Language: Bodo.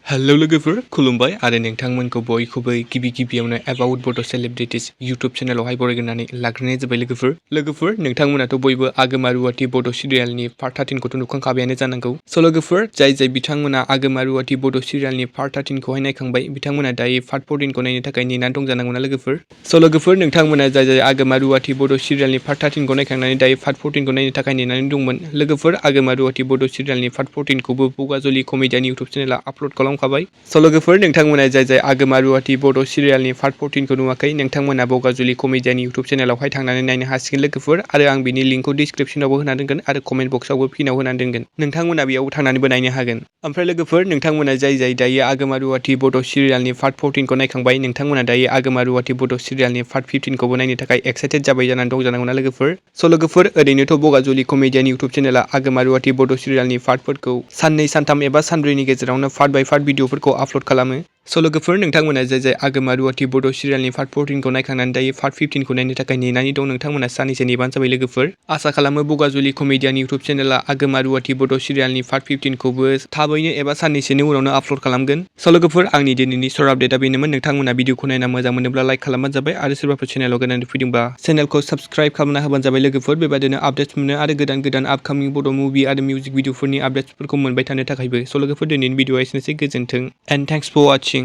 हेलो लोगोफोर खुलुमबाय आरो नोंथांमोनखौ बयखौबो गिबियावनो एबाउट बड' सेलिब्रिटिज यूट्यूब चेनेलावहाय बरायग्रोनानै लाग्रोनाय जाबाय लोगोफोर नोंथांमोनाथ' बयबो आगमा रुवाति बड' सिरियालनि पार्ट 13खौथ' नुखांखाबायानो जानांगौ। स' लोगोफोर जाय बिथांमोना आगमा रुवाति बड' सिरियालनि पार्ट 13खौहाय नायखांबाय बिथांमोना दायो पार्ट 14खौ नायनो थाखाय नेनानै दं जानांगौना लोगोफोर। स' लोगोफोर नोंथांमोना जाय आगमा रुवाति बड' सिरियालनि पार्ट 13खौ नायखांनानै दायो पार्ट 14खौ नायनो थाखाय नेनानै दंमोन लोगोफोर आगमा रुवाति बड' सिरियालनि पार्ट 14खौबो बगाजुलि कमेडियान यूट्यूब चेनेला आपल'ड खालामखाबाय। स' लोगोफोर नोंथांमोना जाय आगमा रुवाति बड' सिरियालनि पार्ट 14खौ नुवाखै नोंथांमोना बगाजुलि कमेडियान यूट्यूब चेनेलावहाय थांनानै नायनो हासिगोन लोगोफोर आरो आं बिनि लिंकखौ डिसक्रिप्शनावबो होना दोनगोन आरो कमेन्ट बक्सआवबो पिनाव होना दोनगोन नोंथांमोना बेयाव थांनानैबो नायनो हागोन। ओमफ्राय लोगोफोर नोंथांमोना जाय दायो आगमा रुवाति बड' सिरियालनि पार्ट 14खौ नायखांबाय नोंथांमोना दायो आगमा रुवाति बड' सिरियालनि पार्ट 15खौबो नायनो थाखाय एक्साइटेड जाबाय जानानै दं जानांगौना लोगोफोर। स' लोगोफोर ओरैनोथ' बगाजुलि कमेडियान यूट्यूब चेनेला आगमा रुवाति बड' सिरियालनि पार्टफोरखौ साननै सानथाम एबा सानब्रैनि गेजेरावनो पार्ट बाय पार्ट भिडिअफोरखौ आपल'ड खालामो। स' लोगोफोर नोंथांमोना जाय आगमा रुवाति बड' सिरियालनि पार्ट 14खौ नायखांनानै दायो पार्ट 15खौ नायनो थाखाय नेनानै दं नोंथांमोना साननैसो नेबानो जाबाय लोगोफोर। आसा खालामो बगाजुलि कमेडियान यूट्यूब चेनेला आगमा रुवाति बड' सिरियालनि पार्ट 15खौबो थाबैनो एबा साननैसोनि उनावनो आपल'ड खालामगोन। स' लोगोफोर आंनि दिनैनि सर्ट आपडेटआ बेनोमोन नोंथांमोना भिडिअखौ नायना मोजां मोनोब्ला लाइक खालामबानो जाबाय आरो सोरबाफोर चेनेलाव गोदानै फैदोंबा चेनेलखौ साबस्क्राइब खालामना होबानो जाबाय लोगोफोर बेबायदिनो आपडेट्स मोनो आरो गोदान आपकामिं बड' मुभि आरो मिउजिक भिडिअफोरनि आपडेट्सफोरखौ मोनबाय थानो थाखायबो। स' लोगोफोर दिनैनि भिडिअआ एसेनोसै गोजोन्थों एन्ड थेंक्स फर वाचिं।